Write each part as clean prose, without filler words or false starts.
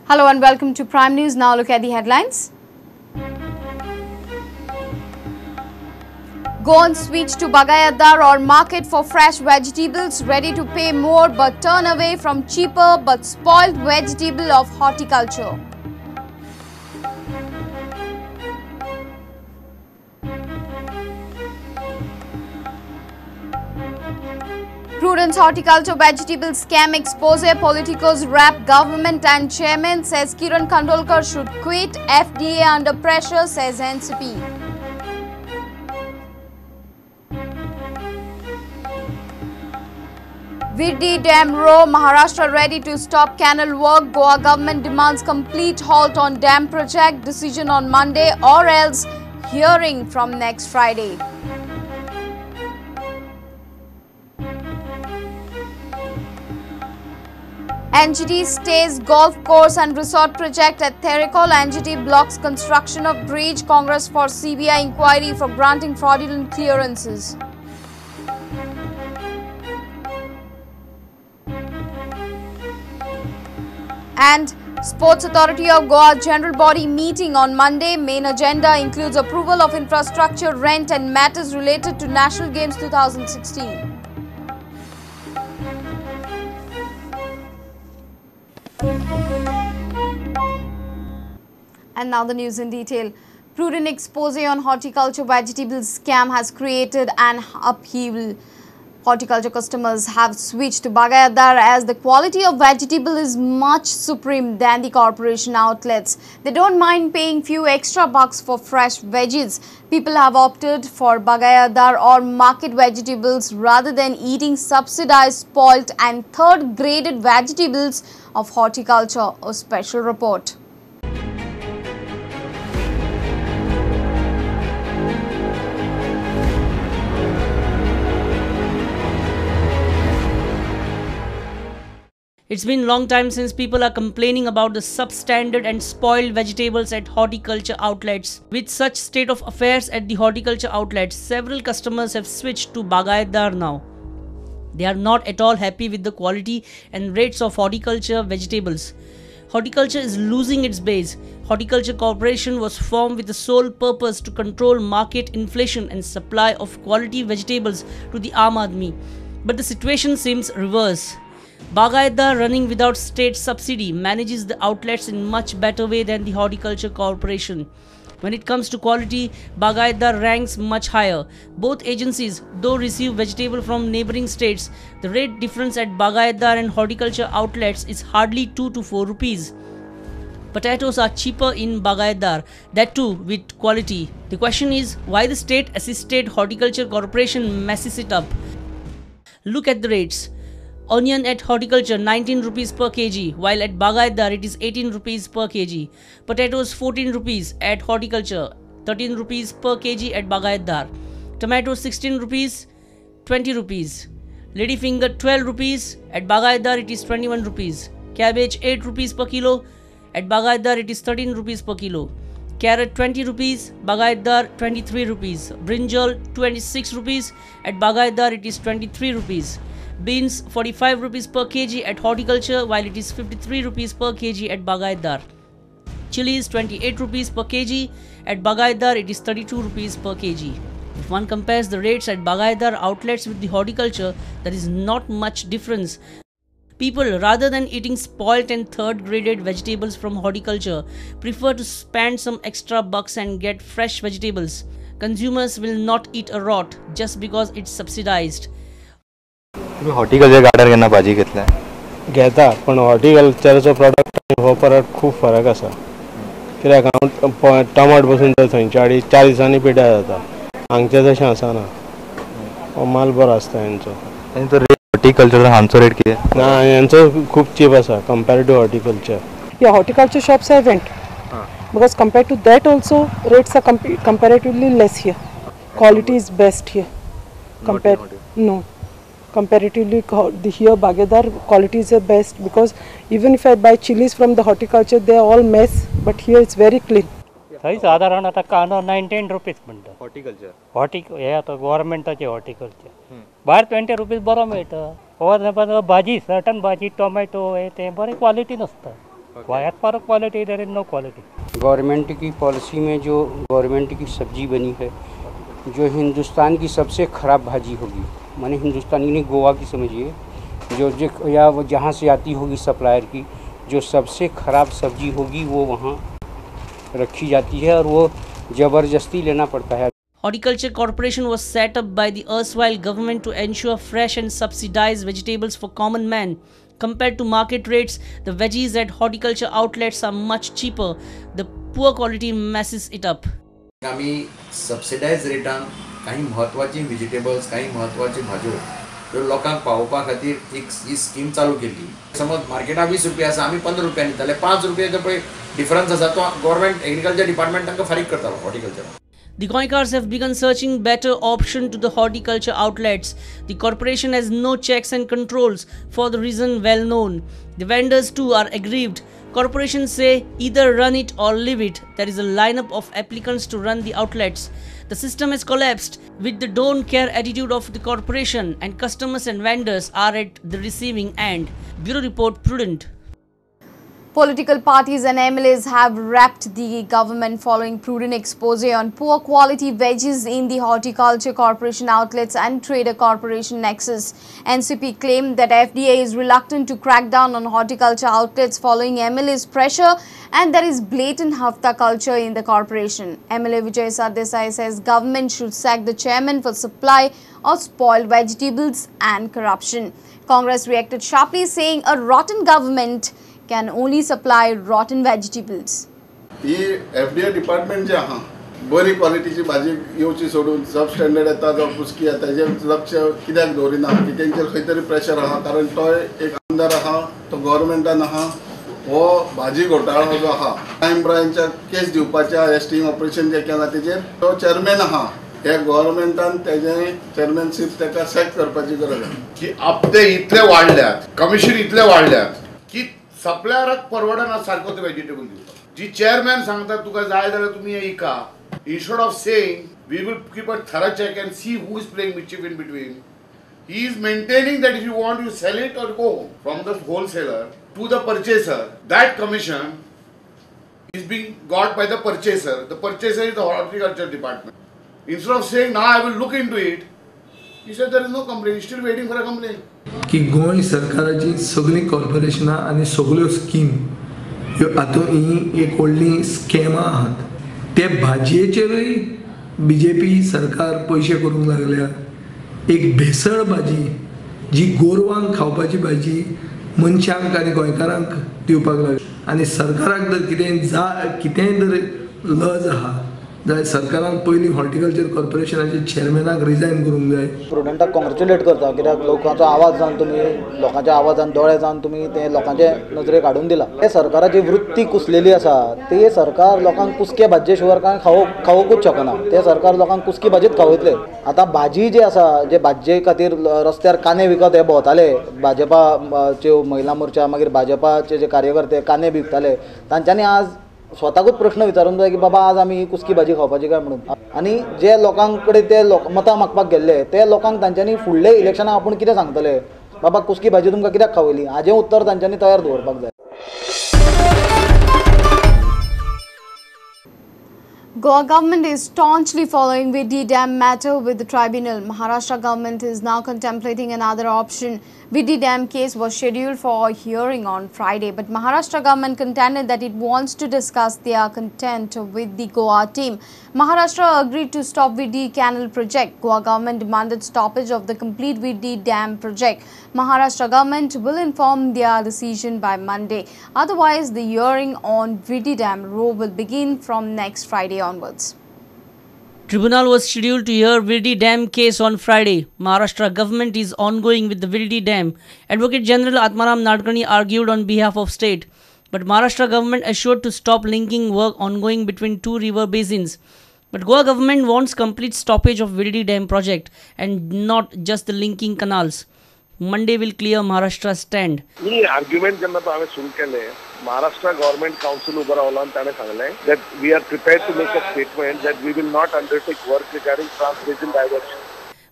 Hello and welcome to Prime News. Now look at the headlines. Go on switch to Bagayadar or market for fresh vegetables, ready to pay more but turn away from cheaper but spoiled vegetable of horticulture. Prudence horticulture vegetable scam expose. Politicos rap government and chairman says Kiran Khandolkar should quit. FDA under pressure, says NCP. Virdi Dam row, Maharashtra ready to stop canal work. Goa government demands complete halt on dam project. Decision on Monday or else hearing from next Friday. NGT stays golf course and resort project at Thericol. NGT blocks construction of bridge. Congress for CBI inquiry for granting fraudulent clearances. And Sports Authority of Goa General Body meeting on Monday. Main agenda includes approval of infrastructure, rent and matters related to National Games 2016. And now the news in detail. Prudent expose on horticulture vegetables scam has created an upheaval. Horticulture customers have switched to Bagayadar as the quality of vegetable is much supreme than the corporation outlets. They don't mind paying few extra bucks for fresh veggies. People have opted for Bagayadar or market vegetables rather than eating subsidized, spoiled and third graded vegetables of horticulture. A special report. It's been a long time since people are complaining about the substandard and spoiled vegetables at horticulture outlets. With such state of affairs at the horticulture outlets, several customers have switched to Bagayadar now. They are not at all happy with the quality and rates of horticulture vegetables. Horticulture is losing its base. Horticulture Corporation was formed with the sole purpose to control market inflation and supply of quality vegetables to the Aam Aadmi. But the situation seems reverse. Bagayadar, running without state subsidy, manages the outlets in much better way than the Horticulture Corporation. When it comes to quality, Bagayadar ranks much higher. Both agencies, though, receive vegetable from neighboring states. The rate difference at Bagayadar and horticulture outlets is hardly 2 to 4 rupees. Potatoes are cheaper in Bagayadar, that too with quality. The question is why the state-assisted Horticulture Corporation messes it up. Look at the rates. Onion at horticulture 19 rupees per kg, while at Bagayadar it is 18 rupees per kg. Potatoes 14 rupees at horticulture, 13 rupees per kg at Bagayadar. Tomatoes 16 rupees, 20 rupees. Ladyfinger 12 rupees, at Bagayadar it is 21 rupees. Cabbage 8 rupees per kilo, at Bagayadar it is 13 rupees per kilo. Carrot 20 rupees, Bagayadar 23 rupees. Brinjal 26 rupees, at Bagayadar it is 23 rupees. Beans 45 rupees per kg at horticulture, while it is 53 rupees per kg at Bagayadar. Chilies 28 rupees per kg, at Bagayadar it is 32 rupees per kg. If one compares the rates at Bagayadar outlets with the horticulture, there is not much difference. People, rather than eating spoilt and third graded vegetables from horticulture, prefer to spend some extra bucks and get fresh vegetables. Consumers will not eat a rot just because it's subsidized. Horticulture garden केन्ना भाजी घेतल्या घेता पण हॉर्टिकल्चरचो product आनी हो परत खूब फरक आसा कित्याक हांव टमाट बसून जर थंयच्या 4 दिसांनी पिड्ड्यार जाता हांगचें तशें आसना हो माल बरो आसता हेंचो आनी तो रेट हॉर्टिकल्चर हांचो रेट कितें ना हेंचो खूब चीप आसा compared to horticulture Yeah, horticulture shops I went because compared to that also rates are comparatively less here. Quality is best here comparatively here Bagayadar quality is the best because even if I buy chilies from the horticulture they are all mess, but here it's very clean. थंय साधारण आता कांदो 19 rupees म्हणटा horticulture हे आता गव्हर्मेंटाचे horticulture भायर 20 rupees बरो मेळटा भाजी सर्टन भाजी टोमॅटो हे ते बरे क्वालिटी नसता As far as quality, there is no quality. Government की पॉलिसी में जो गवर्नमेंट की सब्जी बनी है, जो हिंदुस्तान की सबसे ख़राब भाजी होगी, माने हिंदुस्तानी नहीं गोवा की समझिए, जो या वो जहाँ से आती होगी सप्लायर की, जो सबसे ख़राब सब्जी होगी वो वहाँ रखी जाती है और वो ज़बरदस्ती लेना पड़ता है. Horticulture Corporation was set up by the erstwhile government to ensure fresh and subsidized vegetables for common man. Compared to market rates, the veggies at horticulture outlets are much cheaper. The poor quality messes it up. आम्ही subsidise रेटान काही महत्वाची vegetables, काही महत्वाची भाज्यो ह्यो लोकांक पावोवपा खातीर एक ही स्कीम चालू केली. समज मार्केटात 20 रुपया आसा, आमी 15 रुपयांनी दिताले, 5 रुपयाचो पळय डिफरन्स आसा तो गव्हर्नमेंट एग्रीकल्चर डिपार्टमेंट तांकां फारीक करतालो horticulture. The Goinkars have begun searching better option to the horticulture outlets. The corporation has no checks and controls for the reason well known. The vendors too are aggrieved. Corporations say either run it or leave it. There is a lineup of applicants to run the outlets. The system has collapsed with the don't care attitude of the corporation, and customers and vendors are at the receiving end. Bureau Report, Prudent. Political parties and MLAs have wrapped the government following prudent expose on poor quality veggies in the Horticulture Corporation outlets and Trader Corporation nexus. NCP claimed that FDA is reluctant to crack down on horticulture outlets following MLA's pressure, and there is blatant hafta culture in the corporation. MLA Vijay Sardesai says government should sack the chairman for supply of spoiled vegetables and corruption. Congress reacted sharply, saying a rotten government can only supply rotten vegetables. He FDA department जे आहा बरी क्वालिटीची भाजी येवची सोडून सब standard येता जावं कुसकी येता तेजेर लक्ष कित्याक दवरिना की तेंचेर खंय तरी प्रेशर आहा, कारण तो एक आमदार आहा, तो गव्हर्नमेंटान आहा, हो भाजी घोटाळो जो आहा क्रायम ब्रांचाक केस दिवपाच्या स्टिंग ऑपरेशन जे केला तेजेर तो चेअरमॅन आहा. हे गव्हर्नमेंटान तेजे चेअरमॅनशीप तेका सॅक करपाची गरज आहा. की हप्ते इतले वाडल्यात, कमिशन इतले वाडल्यात की सप्लायराक परवडना सारको ते व्हेजिटेबल दिवपाक. जी चेअरमॅन सांगता तुका जाय जाल्यार तुम्ही हे इका, instead of saying we will keep a thorough check and see who is playing mischief in between, he is maintaining that if you want you sell it or go home. From the wholesaler to the purchaser, that commission is being got by the purchaser. The purchaser is the horticulture department. Instead of saying now I will look into it, he said there is no complaint. He is still waiting for a complaint. की गोंय सरकाराची सगळी कॉर्पोरेशनां आनी सगळ्यो scheme ह्यो हातूंत ही एक व्हडली स्कॅमां आहात. ते भाजयेचेरूय BJP सरकार पयशे करूंक लागल्या. एक भेसळ भाजी जी गोरवांक खावपाची भाजी मनशांक आनी गोंयकारांक दिवपाक लागली, आनी सरकाराक जर कितेंय जर लज आहा जाल्यार सरकारान पयलीं हॉर्टिकल्चर कॉर्पोरेशनाचे चेअरमॅनाक रिजायन करूंक जाय. प्रुडंटाक कॉंग्रेच्युलेट करता, कित्याक लोकांचो आवाज जावन तुमी लोकांच्या आवाजान दोळे जावन तुमी ते लोकांचे नजरेक हाडून दिला. हे सरकाराची वृत्ती कुसलेली आसा. ते सरकार लोकांक कुसके भाजये शिवाय कांय खावोवंकूच शकना. ते सरकार लोकांक कुसकी भाजीच खावयतले. आतां भाजी जी आसा, जे भाजये खातीर रस्त्यार कांदे विकत हे भोंवताले, भाजपाच्यो महिला मोर्चा मागीर भाजपाचे जे कार्यकर्ते कांदे विकताले, तांच्यांनी आज स्वताकूच प्रश्न विचारूंक जाय की बाबा आज आमी ही कुसकी भाजी खावपाची काय म्हणून. आनी जे लोकांक कडेन ते मतां मागपाक गेल्ले ते लोकांक तांच्यांनी फुडले इलेक्शनाक आपूण कितें सांगतले, बाबा कुसकी भाजी तुमकां कित्याक खावयली, हाजें उत्तर तांच्यांनी तयार दवरपाक जाय. Goa government is staunchly following Vidhi Dam matter with the tribunal. Maharashtra government is now contemplating another option. Vidhi Dam case was scheduled for hearing on Friday, but Maharashtra government contended that it wants to discuss their content with the Goa team. Maharashtra agreed to stop Vidhi Canal project. Goa government demanded stoppage of the complete Vidhi Dam project. Maharashtra government will inform their decision by Monday. Otherwise, the hearing on Vidhi Dam row will begin from next Friday onwards. Tribunal was scheduled to hear Virdi Dam case on Friday. Maharashtra government is ongoing with the Virdi Dam. Advocate General Atmaram Nadkarni argued on behalf of state, but Maharashtra government assured to stop linking work ongoing between two river basins. But Goa government wants complete stoppage of Virdi Dam project and not just the linking canals. Monday will clear Maharashtra's stand. He argument जेन्ना तो हांवें सुरू केलें, Maharashtra government council उबो रावलो आनी ताणें सांगलें that we are prepared to make a statement that we will not undertake work regarding trans-basin diversion.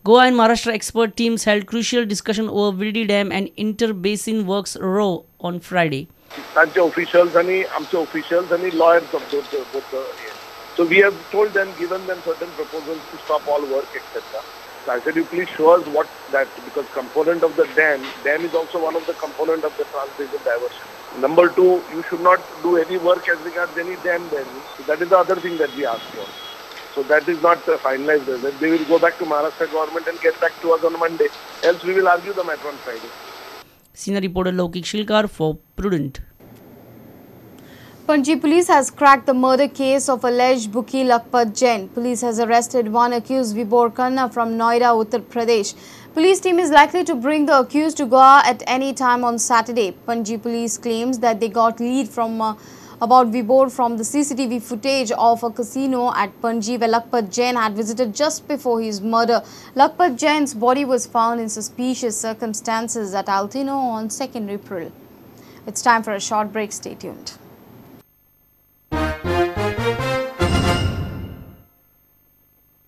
Goa and Maharashtra expert teams held crucial discussion over Virdi Dam and inter-basin works row on Friday. तांचे officials आणि आमचे officials आणि lawyers of both the so we have told them, given them certain proposals to stop all work, etc. So I said, you please show us what that, because component of the dam is also one of the component of the trans-basin diversion. Number two, you should not do any work as regards any dam there. So that is the other thing that we asked for. So that is not finalized. They will go back to Maharashtra government and get back to us on Monday. Else we will argue the matter on Friday. Senior reporter Lokik Shilkar for Prudent. Panji police has cracked the murder case of alleged bookie Lakpat Jain. Police has arrested one accused, Vibhor Khanna, from Noida, Uttar Pradesh. Police team is likely to bring the accused to Goa at any time on Saturday. Panji police claims that they got lead from about Vibhor from the CCTV footage of a casino at Panji where Lakpat Jain had visited just before his murder. Lakpat Jain's body was found in suspicious circumstances at Altino on 2nd April. It's time for a short break. Stay tuned.